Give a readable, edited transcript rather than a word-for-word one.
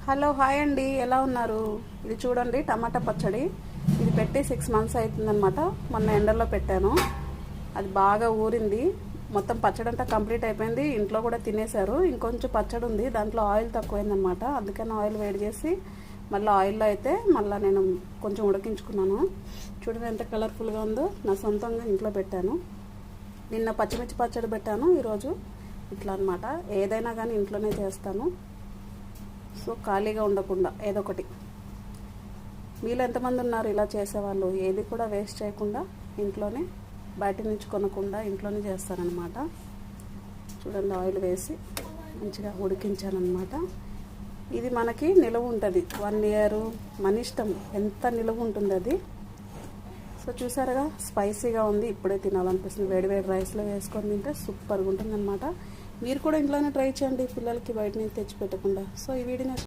Hello hi అండి, ఎలా ఉన్నారు? ఇది చూడండి టమాటా పచ్చడి. ఇది పెట్టి 6 months అవుతుందన్నమాట. మొన్న ఎండలో పెట్టాను, అది బాగా ఊరింది. మొత్తం పచ్చడి అంతా కంప్లీట్ అయిపోయింది. ఇంట్లో కూడా తినేశారు. ఇంకొంచెం పచ్చడి ఉంది, దాంట్లో ఆయిల్ తక్కువైందనమాట. అందుకని ఆయిల్ వేడి చేసి మళ్ళీ ఆయిల్లో అయితే మళ్ళీ నేను కొంచెం ఉడికించుకున్నాను. చూడండి ఎంత కలర్ఫుల్గా ఉందో. నా సొంతంగా ఇంట్లో పెట్టాను. నిన్న పచ్చిమిర్చి పచ్చడి పెట్టాను, ఈరోజు ఇట్లా అనమాట. ఏదైనా కానీ ఇంట్లోనే చేస్తాను, సో ఖాళీగా ఉండకుండా ఏదో ఒకటి. మీలో ఎంతమంది ఉన్నారు ఇలా చేసేవాళ్ళు? ఏది కూడా వేస్ట్ చేయకుండా ఇంట్లోనే, బయట నుంచి కొనకుండా ఇంట్లోనే చేస్తానన్నమాట. చూడండి ఆయిల్ వేసి మంచిగా ఉడికించానమాట. ఇది మనకి నిలువ ఉంటుంది 1 year, మన ఇష్టం ఎంత నిలువ ఉంటుంది అది. సో చూసారుగా, స్పైసీగా ఉంది. ఇప్పుడే తినాలనిపిస్తుంది. వేడి వేడి రైస్లో వేసుకొని తింటే సూపర్గా ఉంటుంది అనమాట. మీరు కూడా ఇంట్లోనే ట్రై చేయండి, పిల్లలకి బయట నుంచి తెచ్చి పెట్టకుండా. సో ఈ వీడియో